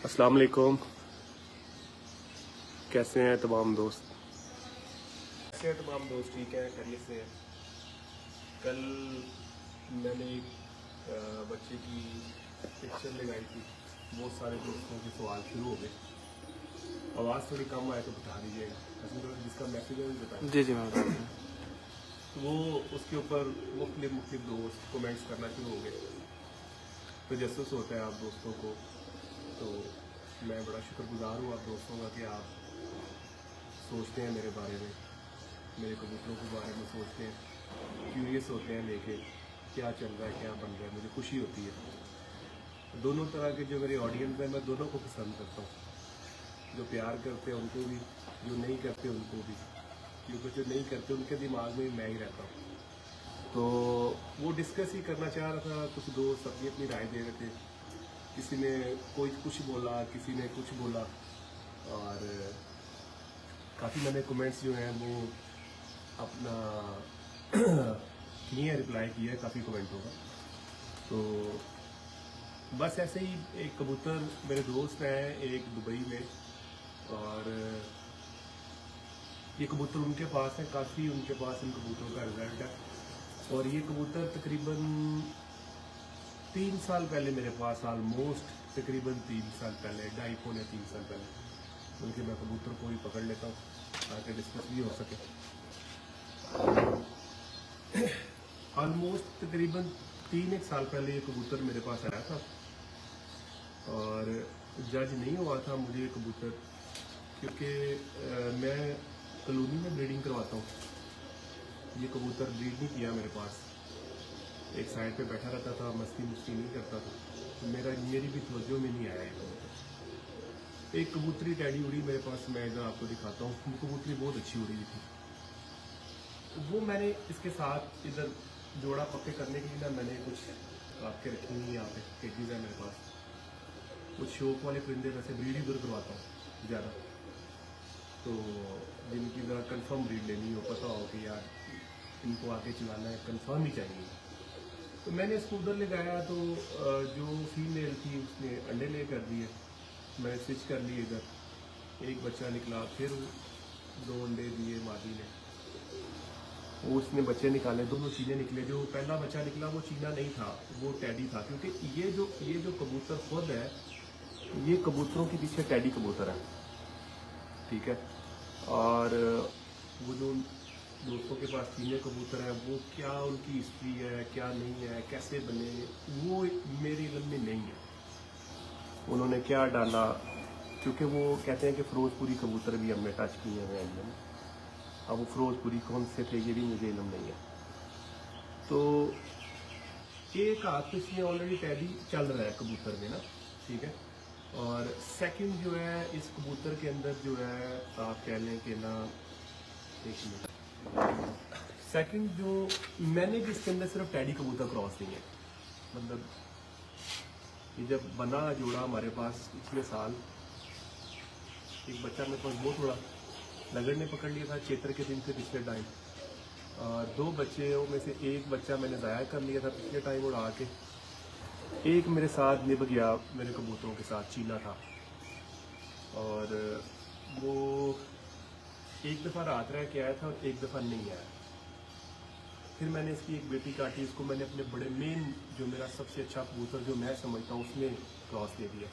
अस्सलाम वालेकुम। कैसे हैं तमाम दोस्त? कैसे हैं तमाम दोस्त? ठीक है, खैरियत से हैं। कल मैंने एक बच्चे की पिक्चर लगाई थी, बहुत सारे दोस्तों के सवाल शुरू हो गए। आवाज़ थोड़ी कम आए तो बता दीजिएगा, जिसका मैसेज है वो बताएं। जी मैं बता दूँ। तो वो उसके ऊपर मुख्तलिफ दोस्त कमेंट्स करना शुरू हो गए। तो तजस्सुस होता है आप दोस्तों को, तो मैं बड़ा शुक्रगुजार हूँ आप दोस्तों का कि आप सोचते हैं मेरे बारे में, मेरे कबूतरों के बारे में सोचते हैं, क्यूरियस होते हैं लेके क्या चल रहा है, क्या बन रहा है। मुझे खुशी होती है। दोनों तरह के जो मेरे ऑडियंस हैं, मैं दोनों को पसंद करता हूँ। जो प्यार करते हैं उनको भी, जो नहीं करते उनको भी, क्योंकि जो नहीं करते उनके दिमाग में मैं ही रहता हूँ। तो वो डिस्कस ही करना चाह रहा था। कुछ दोस्त अपनी अपनी राय दे रहे थे, किसी ने कोई कुछ बोला, किसी ने कुछ बोला, और काफ़ी मैंने कमेंट्स जो हैं वो अपना किए, रिप्लाई किया है काफ़ी कमेंटों का। तो बस ऐसे ही एक कबूतर मेरे दोस्त हैं एक दुबई में, और ये कबूतर उनके पास है, काफ़ी उनके पास इन कबूतरों का रिजल्ट है। और ये कबूतर तकरीबन 3 साल पहले मेरे पास, ऑलमोस्ट तकरीबन 3 साल पहले, 2.5-3 साल पहले, बल्कि मैं कबूतर को ही पकड़ लेता हूँ ताकि डिस्कस भी हो सके। ऑलमोस्ट तकरीबन 3-1 साल पहले ये कबूतर मेरे पास आया था, और जज नहीं हुआ था मुझे ये कबूतर, क्योंकि मैं कॉलोनी में ब्रीडिंग करवाता हूँ। ये कबूतर ब्रीड नहीं किया मेरे पास, एक साइड पे बैठा रहता था, मस्ती नहीं करता था, तो मेरी भी तवज्जो में नहीं आया ये कबूतर। एक कबूतरी टैडी उड़ी मेरे पास, मैं इधर आपको दिखाता हूँ। वो कबूतरी बहुत अच्छी उड़ी थी। वो मैंने इसके साथ इधर जोड़ा पक्के करने के लिए ना, मैंने कुछ आपके रखी हुई यहाँ पे केजीज है मेरे पास। कुछ शौक वाले परिंदे वैसे ब्रीड ही उधर करवाता हूँ ज़्यादा, तो जिनकी ज़रा कंफर्म ब्रीड लेनी हो, पता हो कि यार इनको आगे चलाना है, कंफर्म ही चाहिए। तो मैंने इसको उधर ले गया, तो जो फीमेल थी उसने अंडे ले कर दिए, मैं स्विच कर लिए इधर, एक बच्चा निकला, फिर 2 अंडे दिए मादी ने, उसने बच्चे निकाले, दोनों चीने निकले। जो पहला बच्चा निकला वो चीना नहीं था, वो टैडी था, क्योंकि ये जो कबूतर खुद है, ये कबूतरों के पीछे टैडी कबूतर है, ठीक है। और वो जो दोस्तों के पास चीने कबूतर है, वो क्या उनकी हिस्ट्री है, क्या नहीं है, कैसे बने, वो मेरे इल्म में नहीं है। उन्होंने क्या डाला, क्योंकि वो कहते हैं कि फिरोजपुरी कबूतर भी हमने टच किए हुए हैं। अब वो फिरोजपुरी कौन से थे ये भी मुझे इल्म नहीं है। तो एक हाथ तो इसमें ऑलरेडी टैडी चल रहा है कबूतर में ना, ठीक है। और सेकंड जो है इस कबूतर के अंदर जो है, आप कह लें कि ना, एक मिनट, सेकंड जो मैंने भी इसके अंदर सिर्फ टैडी कबूतर क्रॉस नहीं है। मतलब ये जब बना जोड़ा हमारे पास पिछले साल, एक बच्चा मेरे पास बहुत बड़ा लगड़ ने पकड़ लिया था चैत्र के दिन से पिछले टाइम, और 2 बच्चे में से एक बच्चा मैंने ज़ाया कर लिया था पिछले टाइम उड़ा के। एक मेरे साथ निभ गया, मेरे कबूतरों के साथ चीना था, और वो एक दफ़ा रात रह के आया था और एक दफ़ा नहीं आया। फिर मैंने इसकी एक बेटी काटी, इसको मैंने अपने बड़े मेन, जो मेरा सबसे अच्छा कबूतर जो मैं समझता हूँ, उसमें क्रॉस दे दिया।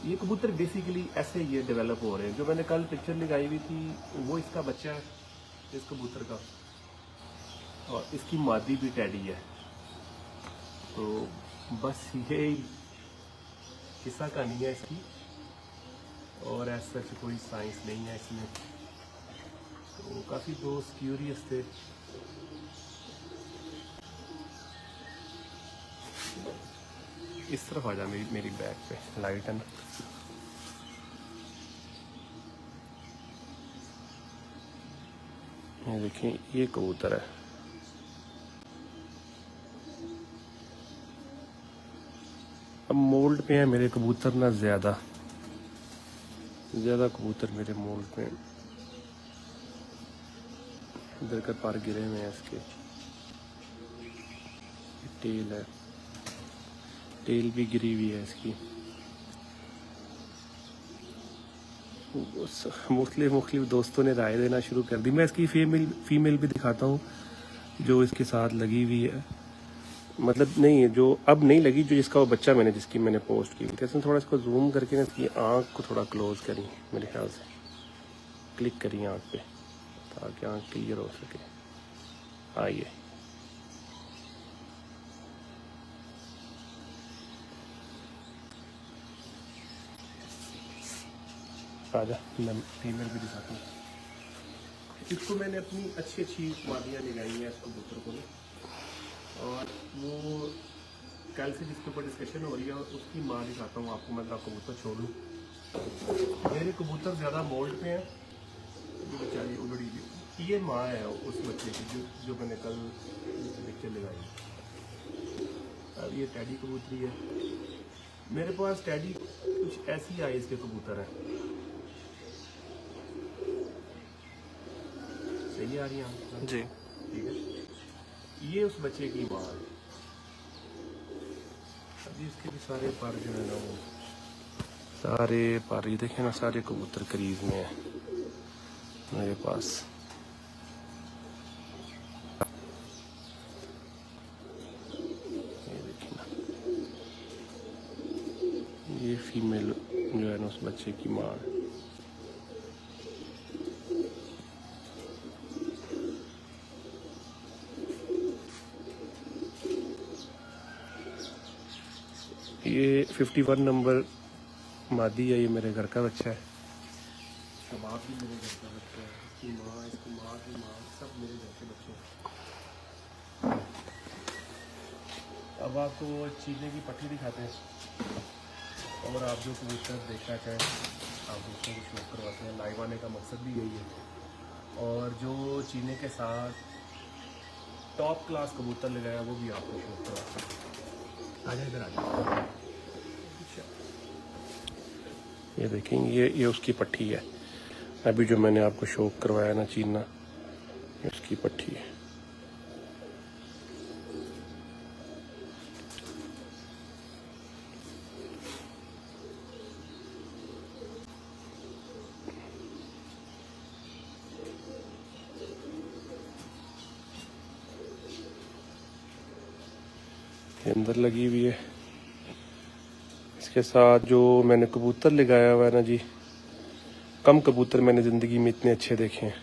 ये कबूतर बेसिकली ऐसे ये डेवलप हो रहे हैं। जो मैंने कल पिक्चर लगाई हुई थी वो इसका बच्चा है, इस कबूतर का, और इसकी मादी भी टैडी है। तो बस ये किस्सा कहानी है इसकी, और ऐसा कोई साइंस नहीं है इसमें। तो काफ़ी दोस्त क्यूरियस थे। इस तरफ आ जा, मेरी बैक पे लाइट है ना। ये देखिए, ये कबूतर है। अब मोल्ड पे है मेरे कबूतर ना, ज़्यादा कबूतर मेरे मोल्ड पे। इधर का पर गिरे हुए हैं इसके, टेल है, टेल भी गिरी हुई है इसकी। मुख्तलिफ दोस्तों ने राय देना शुरू कर दी। मैं इसकी फीमेल भी दिखाता हूँ जो इसके साथ लगी हुई है, मतलब नहीं जो अब नहीं लगी, जो जिसका वो बच्चा जिसकी मैंने पोस्ट की थी। इसमें थोड़ा इसको जूम करके ना इसकी आँख को थोड़ा क्लोज करी, मेरे ख्याल से क्लिक करी आँख पे ताकि आँख क्लियर हो सके। आइए आजा, मैं फीमेल भी दिखाता हूँ। इसको मैंने अपनी अच्छी वादियाँ लगाई हैं इस कबूतर को, और वो कल से जिसके ऊपर डिस्कशन हो रही है उसकी माँ दिखाता हूँ आपको। मैं कबूतर छोड़ दूँ, मेरे कबूतर ज़्यादा मोल्ड पे हैं, जो बेचारी उगड़ी हुई। ये माँ है उस बच्चे की जो मैंने कल पिक्चर लगाई। अब ये टैडी कबूतरी है मेरे पास। टैडी कुछ ऐसी आइज़ के कबूतर हैं। सही आ रही है जी, ठीक है। ये उस बच्चे की माँ है। अभी इसके भी सारे पर जो है ना वो सारे पर, ये देखें ना, सारे कबूतर करीब में है मेरे पास। ये देखिए ना, ये फीमेल जो है ना उस बच्चे की माँ है। ये 51 नंबर मादी है, ये मेरे घर का बच्चा है। शबाब भी मेरे घर का बच्चा है, इसकी माँ की माँ सब मेरे घर के बच्चे हैं। अब आपको वो चीने की पट्टी दिखाते हैं, और आप जो कबूतर देखना चाहें आप दोस्तों को शो करवाते हैं। लाइव आने का मकसद भी यही है, और जो चीने के साथ टॉप क्लास कबूतर लगाया वो भी आपको शो करवाते हैं। आजा इधर आजा। ये देखेंगे, ये उसकी पट्टी है। अभी जो मैंने आपको शो करवाया ना चीना, ये उसकी पट्टी है। अंदर लगी हुई है। इसके साथ जो मैंने कबूतर लगाया हुआ है ना जी, कम कबूतर मैंने ज़िंदगी में इतने अच्छे देखे हैं,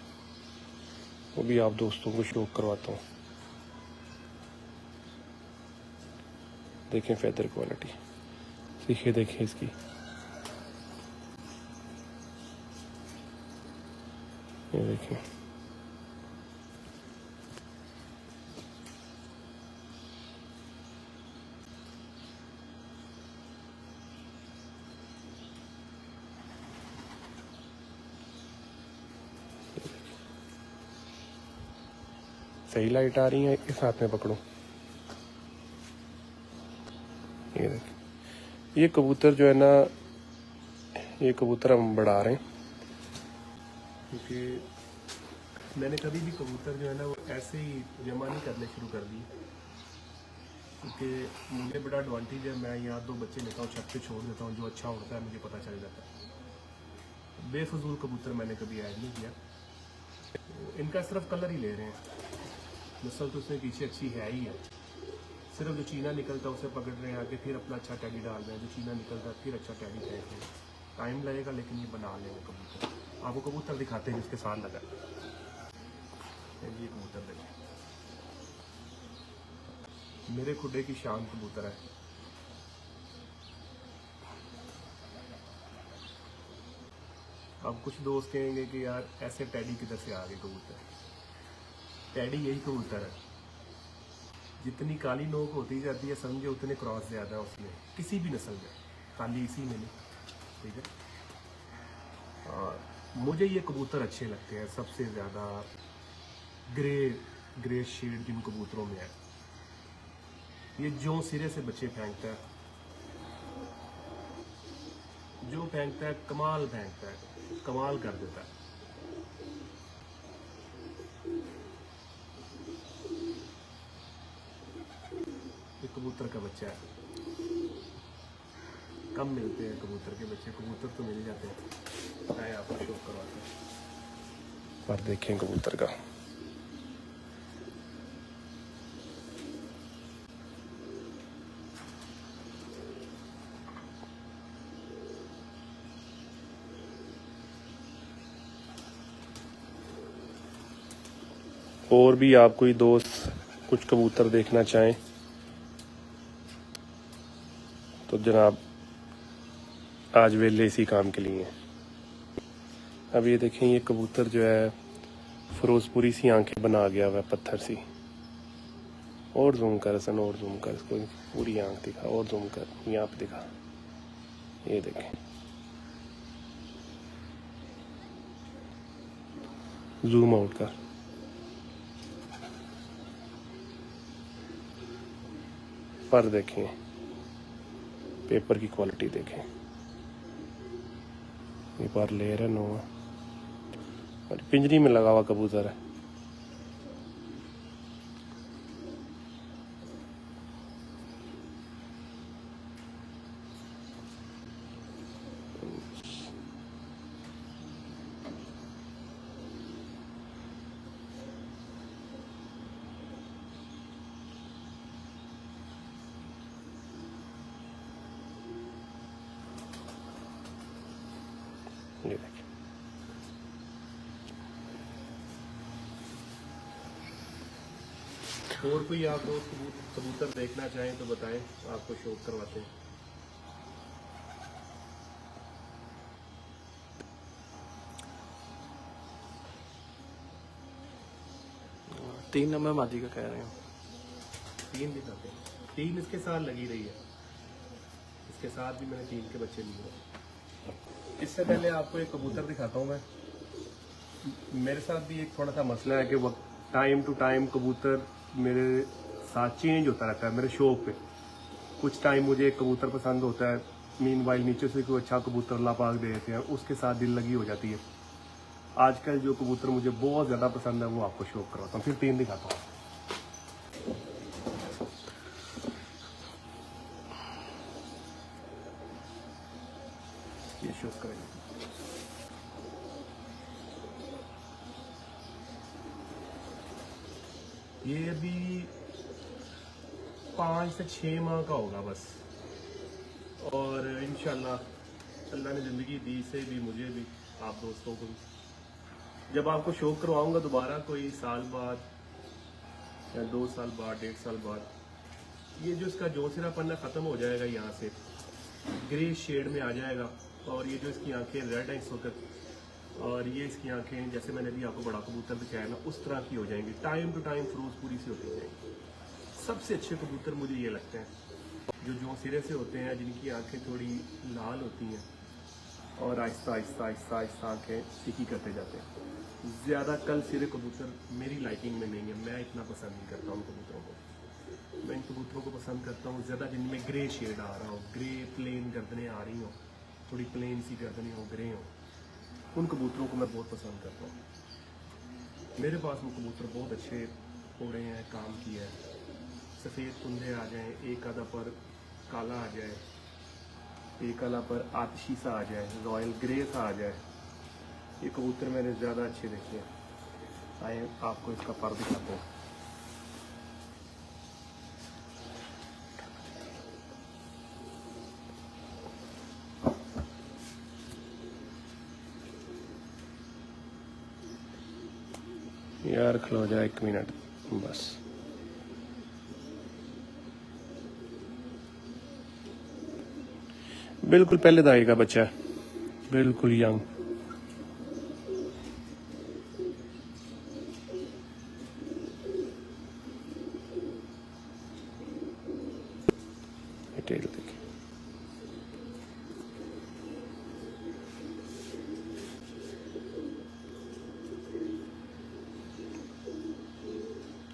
वो भी आप दोस्तों को शो करवाता हूँ। देखें फेदर क्वालिटी, सीखे देखें इसकी। ये देखें, सही लाइट आ रही है, इस हाथ में पकड़ो। ये देखें, ये कबूतर जो है ना, ये कबूतर हम बढ़ा रहे हैं क्योंकि मैंने कभी भी कबूतर जो है ना वो ऐसे ही जमा नहीं करने शुरू कर दिए, क्योंकि मुझे बड़ा एडवांटेज है। मैं यहाँ 2 बच्चे लेता हूँ, छत पे छोड़ देता हूँ, जो अच्छा होता है मुझे पता चल जाता है। बेफजूल कबूतर मैंने कभी ऐड नहीं किया। इनका सिर्फ कलर ही ले रहे हैं, नस्ल तो उसमें पीछे अच्छी है ही है। सिर्फ जो चीना निकलता है उसे पकड़ रहे हैं आगे, फिर अपना अच्छा टैडी डाल रहे हैं। जो चीना निकलता है फिर अच्छा टैडी फेंक रहे हैं। टाइम लगेगा लेकिन ये बना लेंगे कबूतर। आपको कबूतर दिखाते हैं जिसके साथ लगा। ये कबूतर देखें, मेरे खुडे की शान कबूतर है। अब कुछ दोस्त कहेंगे कि यार ऐसे टैडी किधर से आ गए कबूतर। टैडी यही कबूतर है, जितनी काली नोक होती जाती है समझे उतने क्रॉस ज़्यादा है उसमें, किसी भी नस्ल में, खाली इसी में नहीं, ठीक है। और मुझे ये कबूतर अच्छे लगते हैं सबसे ज़्यादा, ग्रे शेड जिन कबूतरों में है। ये जो सिरे से बच्चे फेंकता है, जो फेंकता है कमाल फेंकता है, कमाल कर देता है। ये कबूतर का बच्चा है। कम मिलते हैं कबूतर के बच्चे, कबूतर तो मिल जाते हैं। आए आपको शौक करवाते हैं, पर देखें कबूतर का। और भी आप कोई दोस्त कुछ कबूतर देखना चाहें तो जनाब आज वेले इसी काम के लिए हैं। अब ये देखें, ये कबूतर जो है फिरोजपुरी सी आंखें बना गया हुआ है पत्थर सी। और जूम कर सन, और जूम कर, इसको पूरी आंख दिखा, और जूम कर, यहाँ पे दिखा, ये देखें, जूम आउट कर। पर देखें पेपर की क्वालिटी देखें, ये पर लेयर है नो है और पिंजरी में लगा हुआ कबूतर है। ये देखिए, और कोई आप लोग कबूतर देखना चाहें तो बताएं, आपको शौक करवाते हैं। तीन नंबर मादी का कह रहे हैं, 3 दिखाते हैं, 3 इसके साथ लगी रही है, इसके साथ भी मैंने 3 के बच्चे लिए। इससे पहले आपको एक कबूतर दिखाता हूँ मैं। मेरे साथ भी एक थोड़ा सा मसला है कि वो टाइम टू टाइम कबूतर मेरे साथ चेंज होता रहता है। मेरे शौक पे कुछ टाइम मुझे एक कबूतर पसंद होता है, मीनवाइल नीचे से कोई अच्छा कबूतर अल्लाह पाक दे देते हैं, उसके साथ दिल लगी हो जाती है। आजकल जो कबूतर मुझे बहुत ज़्यादा पसंद है वो आपको शौक करवाता हूँ, फिर 3 दिखाता हूँ। ये शौक करेंगे, ये अभी 5 से 6 माह का होगा बस, और इंशाल्लाह अल्लाह ने ज़िंदगी दी से भी, मुझे भी, आप दोस्तों को भी, जब आपको शौक करवाऊंगा दोबारा कोई साल बाद या 2 साल बाद, 1.5 साल बाद, ये जो इसका जोसिरापन है ख़त्म हो जाएगा, यहाँ से ग्रे शेड में आ जाएगा। और ये जो इसकी आंखें रेड हैं इस वक्त, और ये इसकी आंखें जैसे मैंने अभी आपको बड़ा कबूतर दिखाया ना उस तरह की हो जाएंगी, टाइम टू टाइम फिरोजपुरी सी होती जाएंगी। सबसे अच्छे कबूतर मुझे ये लगते हैं जो सिरे से होते हैं, जिनकी आंखें थोड़ी लाल होती हैं और आहिस्ता आहिस्ता आहिस्ता आहिस्ता आंखें फीकी करते जाते हैं। ज़्यादा कल सिरे कबूतर मेरी लाइकिंग में नहीं है, मैं इतना पसंद नहीं करता उन कबूतरों को। मैं इन कबूतरों को पसंद करता हूँ ज़्यादा जिनमें ग्रे शेड आ रहा हो, ग्रे प्लेन गर्दनें आ रही हों, थोड़ी प्लेन सी गर्दनें हो, ग्रे हो, उन कबूतरों को मैं बहुत पसंद करता हूँ। मेरे पास वो कबूतर बहुत अच्छे उड़े हैं, काम किया है। सफ़ेद कुंदे आ जाएं, एक आधा पर काला आ जाए, एक आधा पर आतिशी सा आ जाए, रॉयल ग्रे सा आ जाए, ये कबूतर मैंने ज़्यादा अच्छे देखे हैं। आए आपको इसका पर दिखाता हूँ। यार खलो जा 1 मिनट बस। बिल्कुल पहले दाई का बच्चा है, बिल्कुल यंग। टेल देखिए,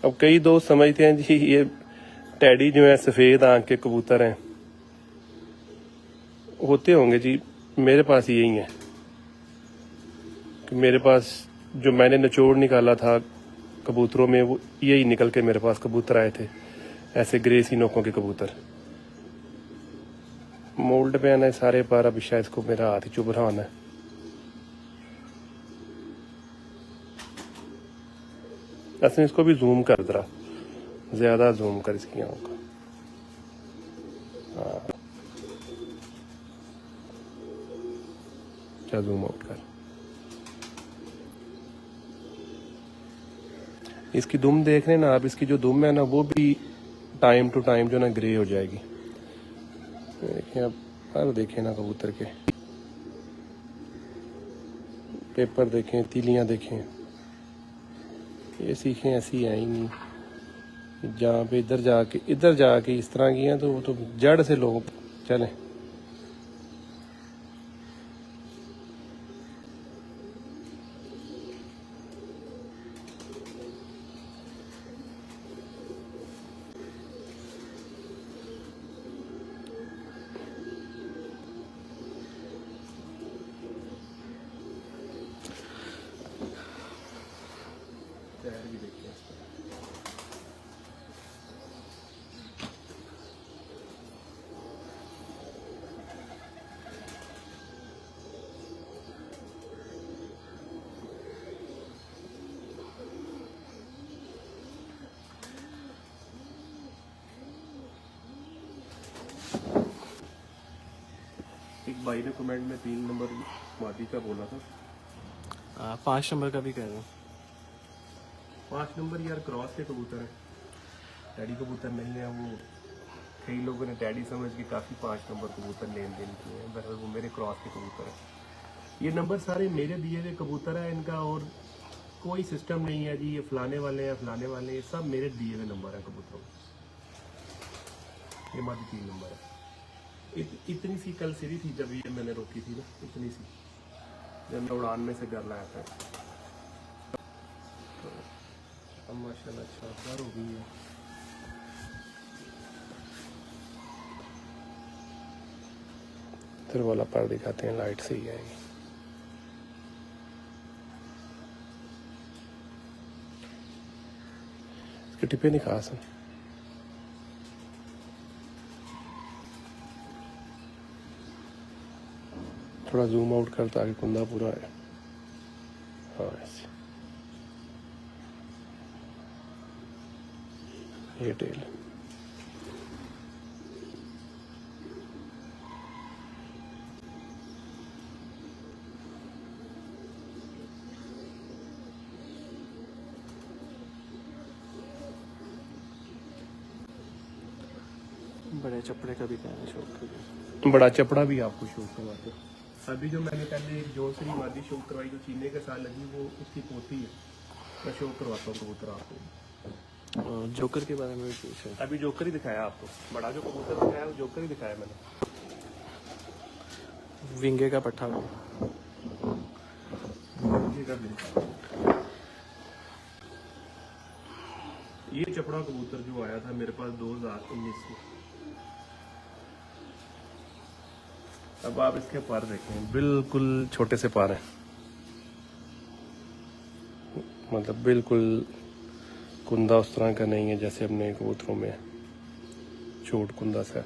अब कई दोस्त समझते हैं जी ये टैडी जो है सफ़ेद आंख के कबूतर हैं, होते होंगे जी। मेरे पास यही है कि मेरे पास जो मैंने निचोड़ निकाला था कबूतरों में, वो यही निकल के मेरे पास कबूतर आए थे, ऐसे ग्रे सी नोकों के कबूतर। मोल्ड पे आना है सारे पर। अभी शायद इसको मेरा हाथ ही चुभ रहा होना है। ऐसे इसको भी जूम कर जरा, ज्यादा जूम कर इसकी आंखों का। हाँ, क्या जूम आउट कर। इसकी दुम देख रहे हैं ना आप, इसकी जो दुम है ना वो भी टाइम टू टाइम जो ना ग्रे हो जाएगी। देखिए आप पर देखें ना कबूतर के पेपर देखें, तीलियां देखें, ये सीखें ऐसी है ही नहीं। जहाँ पे इधर जाके इस तरह की हैं तो वो तो जड़ से लोग चले। भी देखिए इस पर। एक भाई ने कमेंट में 3 नंबर मादी का बोला था। 5 नंबर का भी कह रहे हो। 5 नंबर यार क्रॉस के कबूतर है, टैडी कबूतर नहीं है वो। कई लोगों ने टैडी समझ के काफ़ी 5 नंबर कबूतर लेन देन किए हैं, बहरहाल वो मेरे क्रॉस के कबूतर है। ये नंबर सारे मेरे दिए हुए कबूतर है, इनका और कोई सिस्टम नहीं है जी ये फलाने वाले हैं फलाने वाले, ये सब मेरे दिए हुए नंबर है कबूतरों। ये मादी 3 नंबर है। इतनी सी कल सीरी थी जब ये मैंने रोकी थी ना, इतनी सी जब मैं उड़ान में से घर लाया था। तो अब माशाल्लाह शानदार हो गई है। फिर वाला पर दिखाते हैं, लाइट से ही आएगी। इसके टिपे नहीं खास हैं। थोड़ा जूम आउट कर ताकि कुंदा पूरा है। हाँ ऐसे ये टेल। बड़े चपड़े का भी कहना शौक करिए। बड़ा चपड़ा भी आपको शो करवाते। अभी जो मैंने पहले एक जोसरी मादी शो करवाई जो चीने के साथ लगी, वो उसकी पोती है। मैं शो करवाता हूँ कबूतर आपको। जोकर के बारे में भी पूछे। अभी जोकर ही दिखाया आपको, बड़ा जो कबूतर दिखाया वो जोकर ही दिखाया मैंने। विंगे का पट्ठा को ये चपड़ा कबूतर जो आया था मेरे पास 2019 में। अब आप इसके पर देखें, बिल्कुल छोटे से पर हैं, मतलब बिल्कुल कुंदा उस तरह का नहीं है जैसे अपने कबूतरों में छोट कुंदा सा।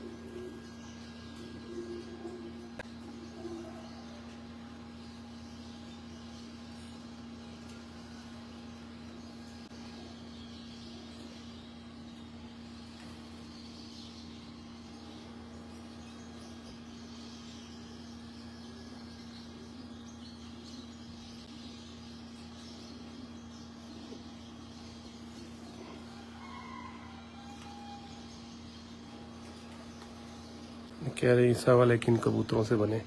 कह रहे ईसा वाले किन कबूतरों से बने।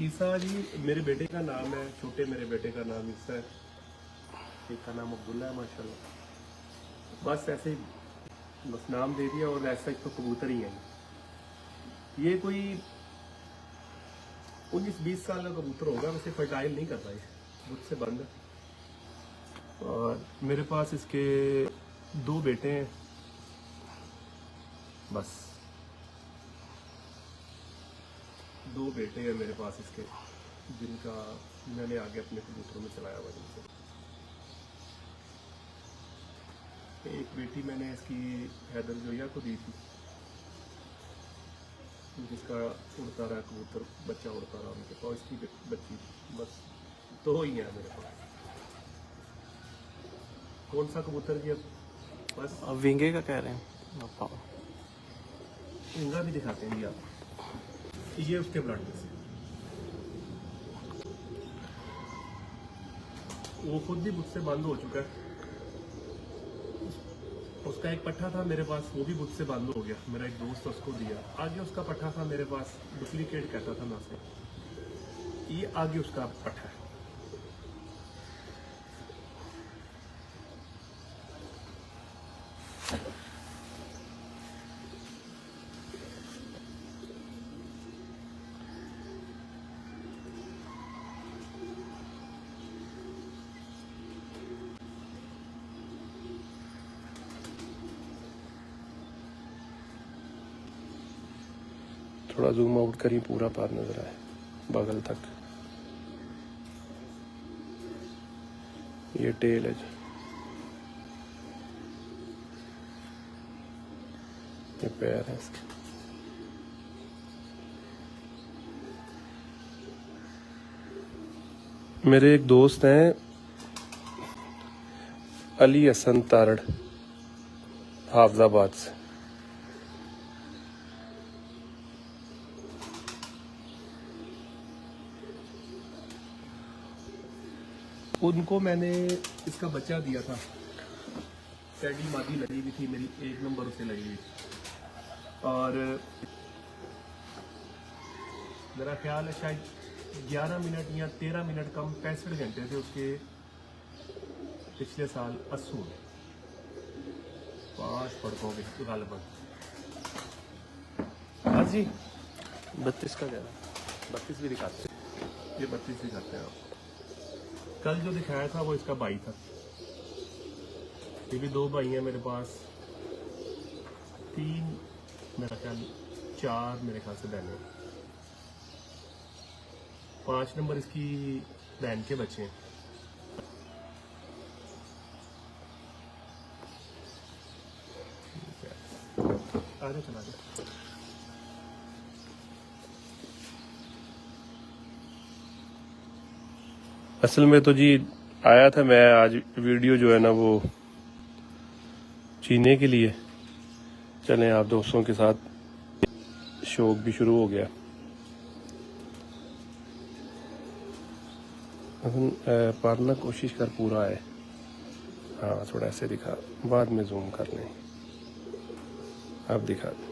ईसा जी मेरे बेटे का नाम है, छोटे मेरे बेटे का नाम ईसा है, एक का नाम अब्दुल्ला है माशाल्लाह। बस ऐसे ही बस नाम दे दिया और ऐसा तो कबूतर ही है। ये कोई 19-20 साल का कबूतर होगा, वैसे फर्टाइल नहीं करता है, मुझसे बंद है। और मेरे पास इसके 2 बेटे हैं बस, 2 बेटे हैं मेरे पास इसके, जिनका मैंने आगे अपने कबूतरों में चलाया हुआ जिनसे। एक बेटी मैंने इसकी हैदर जोया को दी थी, जिसका उड़ता रहा कबूतर, बच्चा उड़ता रहा उनके पास, इसकी बच्ची, बस 2 ही है मेरे पास। कौन सा कबूतर जी? बस अब विंगे का कह रहे हैं आप? इंगा भी दिखाते हैं जी आप, ये उसके ब्लड में से, वो खुद भी मुझसे बंद हो चुका है। उसका एक पट्ठा था मेरे पास, वो भी मुझसे बंद हो गया, मेरा एक दोस्त उसको दिया। आगे उसका पट्ठा था मेरे पास, डुप्लीकेट कहता था मैं उसे, ये आगे उसका पट्ठा है। थोड़ा जूम आउट करी, पूरा पार नजर आए बगल तक। ये टेल है जी, ये पैर है इसके। मेरे एक दोस्त हैं अली हसन तारड़, हाफजाबाद से। उनको मैंने इसका बच्चा दिया था, सैडी मादी लगी हुई थी मेरी, 1 नंबर उसे लगी हुई, और मेरा ख्याल है शायद 11 मिनट या 13 मिनट कम 65 घंटे थे उसके पिछले साल अस्सू में, 5 पड़कों के गालबन। हाँ जी, 32 का कह रहे हैं। 32 भी दिखाते हैं, ये 32 दिखाते हैं आप। कल जो दिखाया था वो इसका भाई था। ये भी 2 भाई हैं मेरे पास, 3 मेरा ख्याल, 4 मेरे ख्याल से बहनें, 5 नंबर इसकी बहन के बच्चे हैं। आगे चला जा। असल में तो जी आया था मैं आज, वीडियो जो है ना वो चीने के लिए। चलें आप दोस्तों के साथ, शौक भी शुरू हो गया। पारना कोशिश कर पूरा है। हाँ थोड़ा ऐसे दिखा, बाद में जूम कर लें। अब दिखा दें।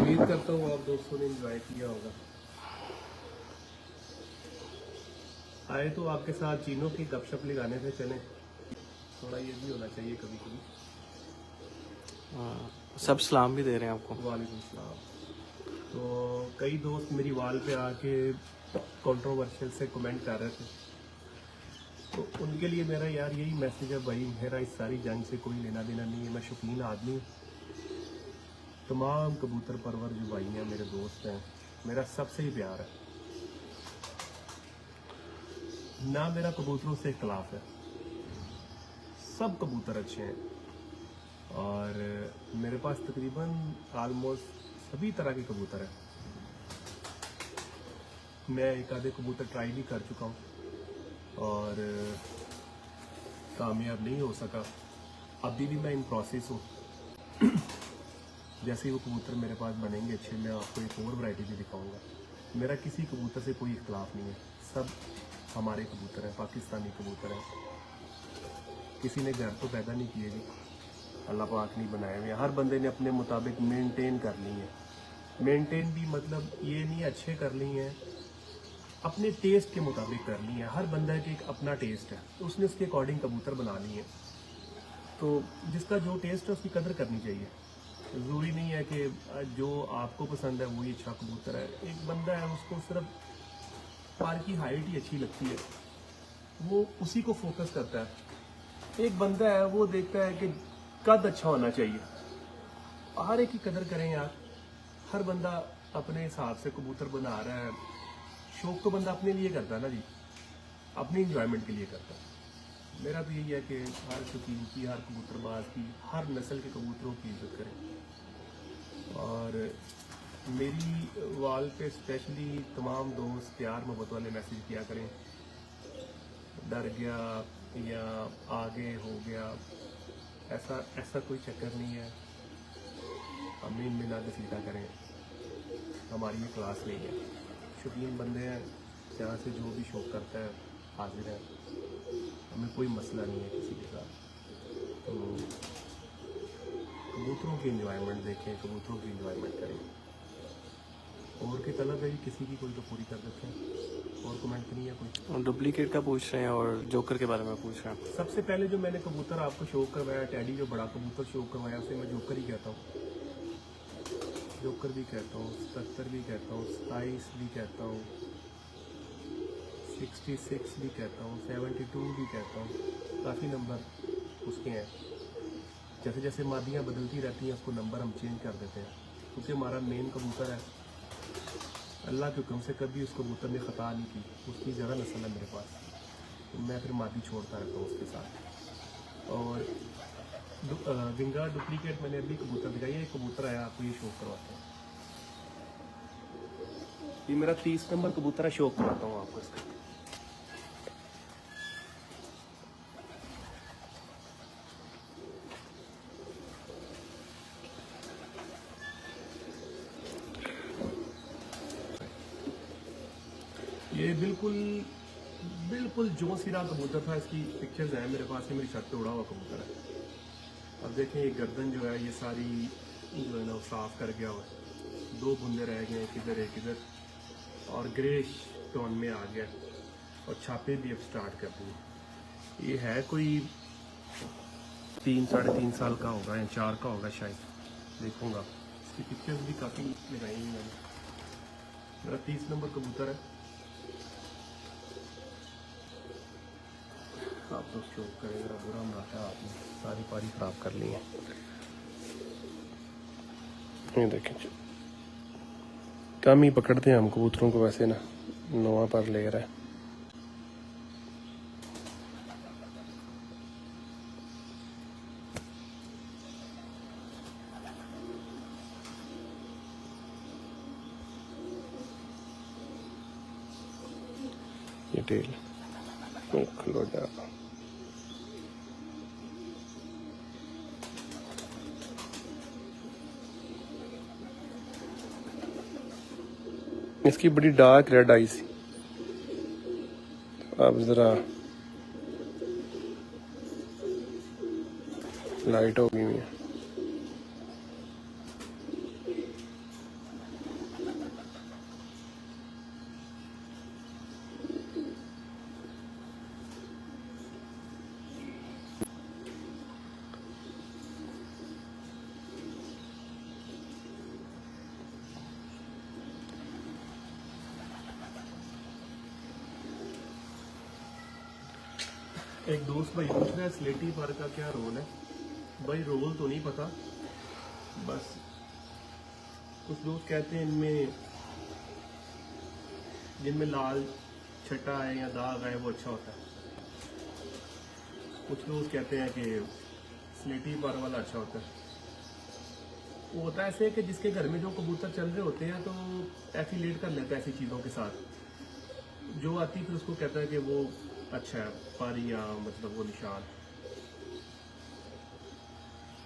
उम्मीद करता हूँ आप दोस्तों ने एंजॉय किया होगा। आए तो आपके साथ चीनों की गपशप लगाने से चले, थोड़ा ये भी होना चाहिए कभी कभी। सब सलाम भी दे रहे हैं आपको। वालेकुम सलाम। तो कई दोस्त मेरी वाल पे आके कंट्रोवर्शियल से कमेंट कर रहे थे, तो उनके लिए मेरा यार यही मैसेज है, भाई मेरा इस सारी जंग से कोई लेना देना नहीं है, मैं शौकीन आदमी हूँ। तमाम कबूतर परवर जो भाई हैं, मेरे दोस्त हैं, मेरा सबसे ही प्यार है ना, मेरा कबूतरों से इख्तलाफ है, सब कबूतर अच्छे हैं। और मेरे पास तकरीबन आलमोस्ट सभी तरह के कबूतर हैं। मैं एक आधे कबूतर ट्राई भी कर चुका हूँ और कामयाब नहीं हो सका, अभी भी मैं इन प्रोसेस हूँ। जैसे ही वो कबूतर मेरे पास बनेंगे अच्छे, मैं आपको एक और वैरायटी भी दिखाऊंगा। मेरा किसी कबूतर से कोई इख्तलाफ नहीं है, सब हमारे कबूतर हैं, पाकिस्तानी कबूतर हैं। किसी ने घर तो पैदा नहीं किए जी, अल्लाह पाक नहीं बनाए हुए। हर बंदे ने अपने मुताबिक मेंटेन कर ली है। मेंटेन भी मतलब ये नहीं अच्छे कर ली हैं, अपने टेस्ट के मुताबिक करनी है। हर बंदा के एक अपना टेस्ट है, तो उसने उसके अकॉर्डिंग कबूतर बनानी है। तो जिसका जो टेस्ट है उसकी कदर करनी चाहिए। ज़रूरी नहीं है कि जो आपको पसंद है वही अच्छा कबूतर है। एक बंदा है उसको सिर्फ पर की हाइट ही अच्छी लगती है, वो उसी को फोकस करता है। एक बंदा है वो देखता है कि कद अच्छा होना चाहिए। हर एक की कदर करें यार। हर बंदा अपने हिसाब से कबूतर बना रहा है। शौक तो बंदा अपने लिए करता है ना जी, अपनी इंजॉयमेंट के लिए करता है। मेरा तो यही है कि हर शौकीन की, हर कबूतरबाज की, हर नस्ल के कबूतरों की इज्जत करें। और मेरी वाल पे स्पेशली तमाम दोस्त प्यार मोहब्बत वाले मैसेज किया करें। डर गया या आगे हो गया, ऐसा कोई चक्कर नहीं है। हमें इनमें ना घसीटा करें, हमारी ये क्लास नहीं है। शौकीन बंदे हैं, जहाँ से जो भी शौक करता है हाजिर है, हमें कोई मसला नहीं है किसी के साथ। तो कबूतरों की इंजॉयमेंट देखें, कबूतरों की इंजॉयमेंट करें। और की तलब है कि किसी की कोई तो पूरी कर देते हैं। और कमेंट नहीं है कोई। डुप्लीकेट का पूछ रहे हैं और जोकर के बारे में पूछ रहे हैं। सबसे पहले जो मैंने कबूतर आपको शौक करवाया, टैडी जो बड़ा कबूतर शौक करवाया, उसे मैं जोकर ही कहता हूँ। जोकर भी कहता हूँ, 77 भी कहता हूँ, 27 भी कहता हूँ, 66 भी कहता हूँ, 72 भी कहता हूँ। काफ़ी नंबर उसके हैं। जैसे जैसे मादियाँ बदलती रहती हैं उसको नंबर हम चेंज कर देते हैं, क्योंकि हमारा मेन कबूतर है। अल्लाह के हुक्म से कभी उस कबूतर ने ख़ता नहीं की। उसकी ज़्यादा नस्ल है मेरे पास, तो मैं फिर मादी छोड़ता रहता हूँ उसके साथ। और विंगा डुप्लीकेट मैंने अभी कबूतर दिखाई है। कबूतर आया, आपको ये शौक करवाता हूँ। ये मेरा 30 नंबर कबूतर है, शौक करवाता हूँ आपको इसका। ये बिल्कुल जो सिरा कबूतर था। इसकी पिक्चर्स हैं मेरे पास, ये मेरी छत पे उड़ा हुआ कबूतर है। अब देखें ये गर्दन जो है ये सारी जो है ना वो साफ कर गया हुआ है। 2 बूंदे रह गए, किधर एक इधर, और ग्रेश टोन में आ गया। और छापे भी अब स्टार्ट कर दिए। ये है कोई 3 साढ़े 3 साल का होगा या 4 का होगा शायद, देखूंगा। इसकी पिक्चर्स भी काफ़ी लगाई हुई मैंने। मेरा 30 नंबर कबूतर है। आप तो शौक करेगा, बुरा मनाता है आपने, सारी पारी खराब कर ली है। ये देखें कम ही पकड़ते हैं हम कबूतरों को, वैसे ना नवा पर ले रहा है। ये टेल खलो जा। इसकी बड़ी डार्क रेड आई सी। अब जरा लाइट हो गई है। एक दोस्त भाई पूछ रहा है स्लेटी पर का क्या रोल है। भाई रोल तो नहीं पता, बस कुछ दोस्त कहते हैं इनमें जिनमें लाल छटा है या दाग है वो अच्छा होता है। कुछ लोग कहते हैं कि स्लेटी पर वाला अच्छा होता है। वो होता है ऐसे कि जिसके घर में जो कबूतर चल रहे होते हैं तो एफिलेट कर लेता है ऐसी चीज़ों के साथ। जो आती है फिर उसको कहता है कि वो अच्छा है, पारी या मतलब वो निशान।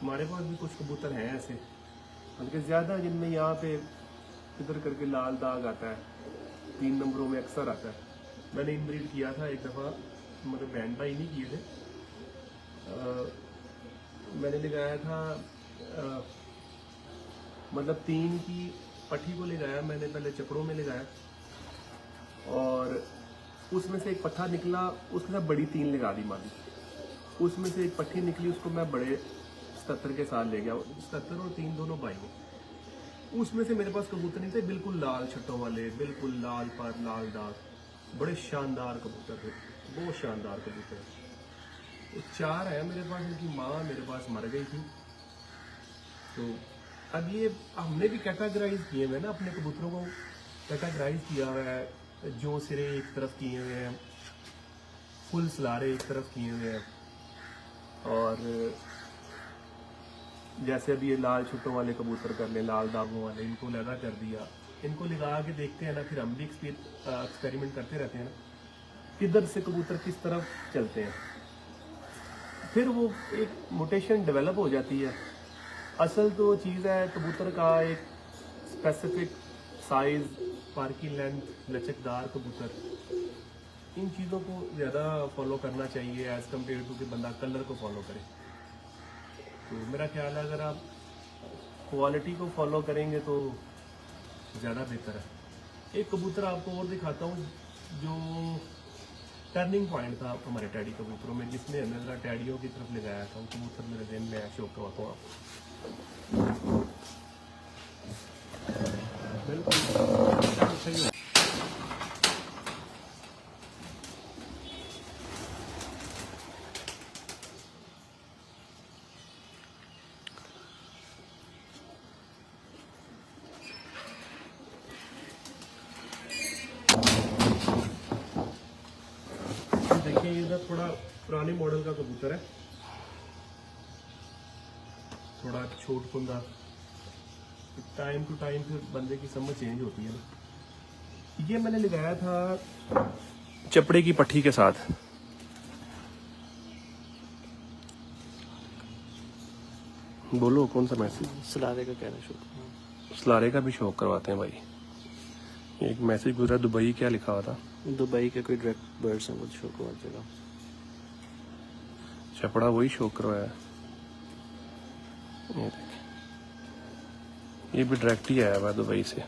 हमारे पास भी कुछ कबूतर हैं ऐसे, बल्कि ज़्यादा जिनमें यहाँ पे इधर करके लाल दाग आता है, 3 नंबरों में अक्सर आता है। मैंने इनब्रीड किया था एक दफ़ा, मतलब बैंड बाई नहीं किए थे। मैंने लगाया था मतलब 3 की पट्टी को लगाया मैंने, पहले चपड़ों में लगाया, और उसमें से एक पट्ठा निकला, उसके साथ बड़ी 3 लगा दी मादी। उसमें से एक पट्ठी निकली, उसको मैं बड़े 77 के साथ ले गया। 77 और 3 दोनों भाई हैं। उसमें से मेरे पास कबूतर नहीं थे, बिल्कुल लाल छट्टों वाले, बिल्कुल लाल पर लाल दाग, बड़े शानदार कबूतर थे, बहुत शानदार कबूतर। तो 4 है मेरे पास, इनकी माँ मेरे पास मर गई थी। तो अब ये हमने भी कैटेगराइज किए हुए हैं ना, अपने कबूतरों को कैटेगराइज किया हुआ है। जो सिरे एक तरफ किए हुए हैं, फुल सलारे एक तरफ किए हुए हैं, और जैसे अभी ये लाल छुट्टों वाले कबूतर कर ले, लाल दागों वाले, इनको लगा कर दिया। इनको लगा के देखते हैं ना, फिर हम भी एक्सपेरिमेंट करते रहते हैं ना, किधर से कबूतर किस तरफ चलते हैं, फिर वो एक मोटेशन डेवलप हो जाती है। असल तो चीज़ है कबूतर का एक स्पेसिफिक साइज, पर की लेंथ, लचकदार कबूतर, इन चीज़ों को ज़्यादा फॉलो करना चाहिए एज़ कम्पेयर टू कि बंदा कलर को फॉलो करे। तो मेरा ख्याल है अगर आप क्वालिटी को फॉलो करेंगे तो ज़्यादा बेहतर है। एक कबूतर आपको और दिखाता हूँ जो टर्निंग पॉइंट था हमारे टैडी कबूतरों में, जिसने हमें ज़रा टैडियों की तरफ ले गया था। वो कबूतर मेरे दिन में शो करवाता हूँ आपको। बिल्कुल देखिए, ये थोड़ा पुराने मॉडल का कबूतर है, थोड़ा छोट कुंदा। टाइम टू टाइम फिर बंदे की समझ चेंज होती है ना। ये मैंने लगाया था चपड़े की पट्टी के साथ। बोलो कौन सा मैसेज? सलारे का कहना शौक। सलारे का भी शौक करवाते हैं भाई। एक मैसेज गुजरा दुबई, क्या लिखा हुआ था? दुबई के कोई डायरेक्ट बर्ड्स हैं, मुझे शौक हुआ जगह। चपड़ा वही शौक करवाया। ये देखिए, ये भी डायरेक्ट ही आया हुआ दुबई से।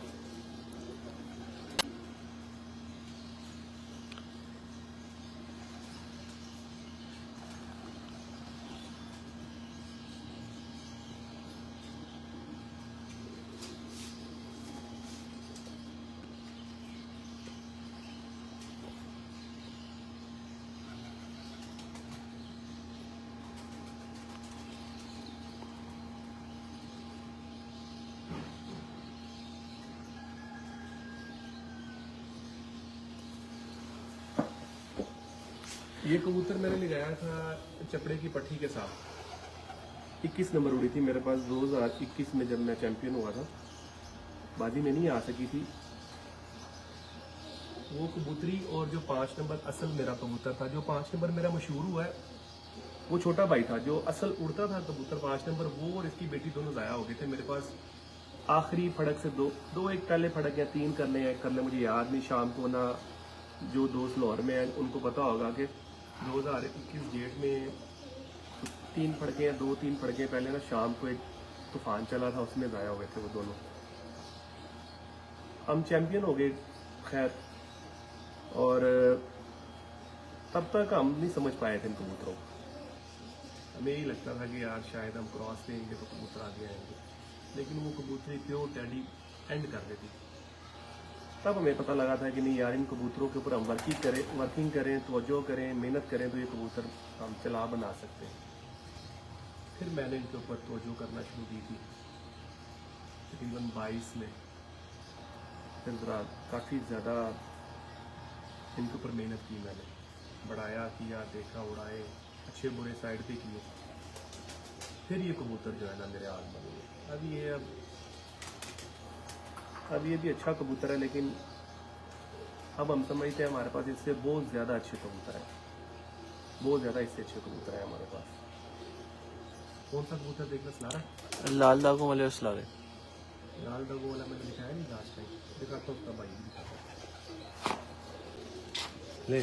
ये कबूतर मैंने लगाया था चपड़े की पट्टी के साथ। 21 नंबर उड़ी थी मेरे पास 2021 में, जब मैं चैंपियन हुआ था। बाजी में नहीं आ सकी थी वो कबूतरी, और जो 5 नंबर असल मेरा कबूतर था, जो 5 नंबर मेरा मशहूर हुआ है, वो छोटा भाई था जो असल उड़ता था कबूतर 5 नंबर, वो और इसकी बेटी दोनों ज़ाया हो गए थे मेरे पास। आखिरी फड़क से दो एक पहले फड़क या 3 करने मुझे याद नहीं। शाम को ना, जो दोस्त लाहौर में हैं उनको पता होगा कि 2021 डेट में 3 फड़कें या 2-3 फड़कें पहले ना, शाम को एक तूफान चला था, उसमें ज़ाया हुए थे वो दोनों। हम चैंपियन हो गए खैर, और तब तक हम नहीं समझ पाए थे इन कबूतरों को। हमें यही लगता था कि यार शायद हम क्रॉस देंगे तो कबूतर आगे आएंगे, लेकिन वो कबूतरी प्योर टैडी एंड कर देती। तब हमें पता लगा था कि नहीं यार, इन कबूतरों के ऊपर हम वर्किंग करें, तवज्जो करें, मेहनत करें तो ये कबूतर हम चला बना सकते हैं। फिर मैंने इनके ऊपर तवज्जो करना शुरू की थी तकरीबन 22 में। फिर ज़रा काफ़ी ज़्यादा इनके ऊपर मेहनत की मैंने, बढ़ाया, किया, देखा, उड़ाए, अच्छे बुरे साइड पे किए। फिर ये कबूतर जो है ना मेरे हाथ में हुए। अब ये भी अच्छा कबूतर है, लेकिन अब हम समझते हैं हमारे पास इससे बहुत ज़्यादा अच्छे कबूतर हैं, बहुत ज़्यादा इससे अच्छे कबूतर हैं हमारे पास। कौन सा कबूतर देखना सलारा? लाल दागों वाले और सलारे। लाल डगो वाला मैंने दिखाया नहीं लास्ट टाइम, दिखाता हूँ उसका भाई भी दिखाता हूँ। ले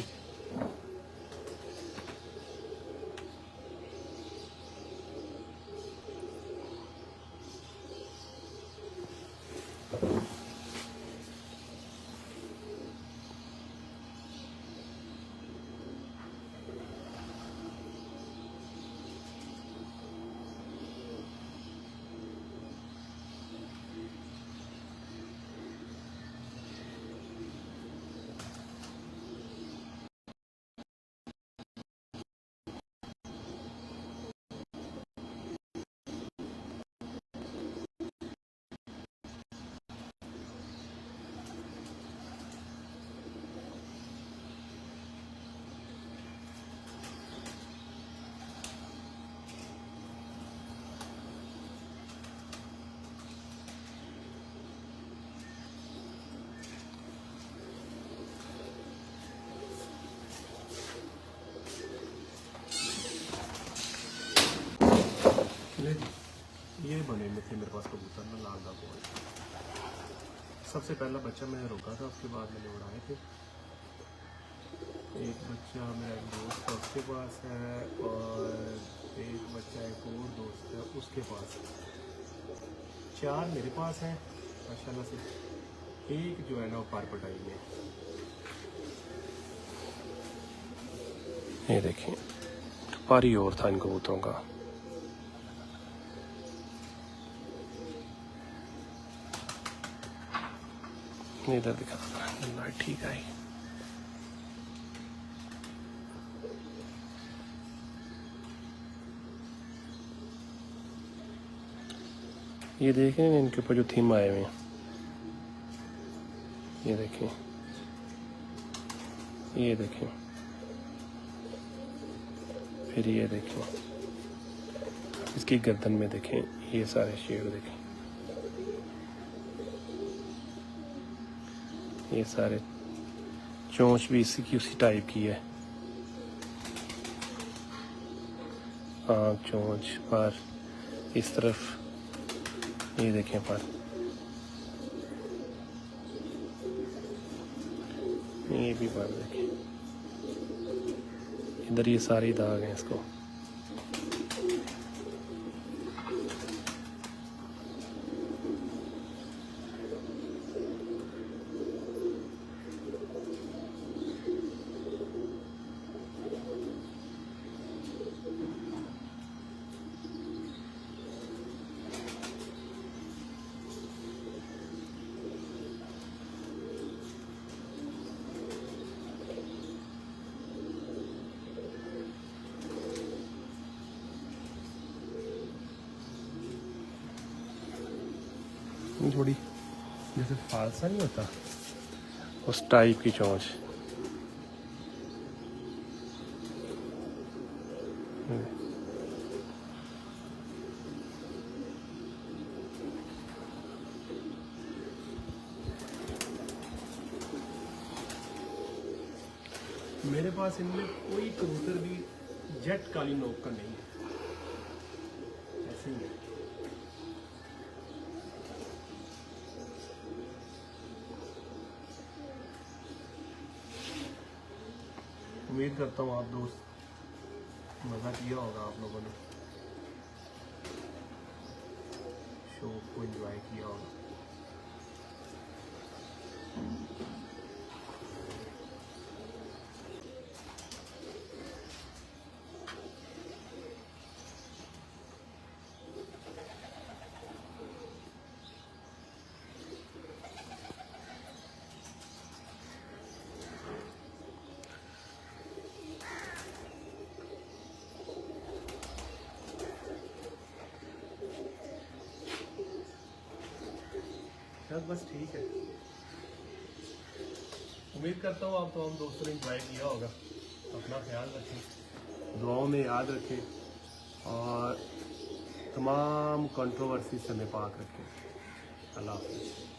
ले जी, ये बने में थे मेरे पास कबूतर ना लाल दा बॉल। सबसे पहला बच्चा मैंने रोका था, उसके बाद मैंने उड़ाए थे। एक बच्चा मेरा एक दोस्त है उसके पास है, और एक बच्चा एक और दोस्त है उसके पास है। 4 मेरे पास हैं माशाल्लाह से। एक जो है ना वो पारपटाई में। ये देखिए पारी और था इन कबूतरों का। इधर दिखा, लाइट ठीक आई। ये देखें इनके ऊपर जो थीम आए हुए हैं, ये देखें, ये देखें, फिर ये देखें, इसकी गर्दन में देखें, ये सारे शेड देखें, ये सारे चोंच भी इसी की उसी टाइप की है। आँख, चोंच, पर इस तरफ ये देखें पर, ये भी पर देखें, इधर ये सारे दाग हैं इसको। थोड़ी जैसे फालसा नहीं होता उस टाइप की चोंच। मेरे पास इनमें कोई कबूतर भी जेट काली नोक का नहीं है, ऐसे ही है। उम्मीद करता हूँ आप दोस्त मज़ा किया होगा, आप लोगों ने शो को एंजॉय किया होगा। बस ठीक है, उम्मीद करता हूँ आप हम दोस्तों ने एंजॉय किया होगा। अपना ख्याल रखें, दुआओं में याद रखें, और तमाम कंट्रोवर्सी से हमें पाक रखें। अल्लाह हाफ़िज़।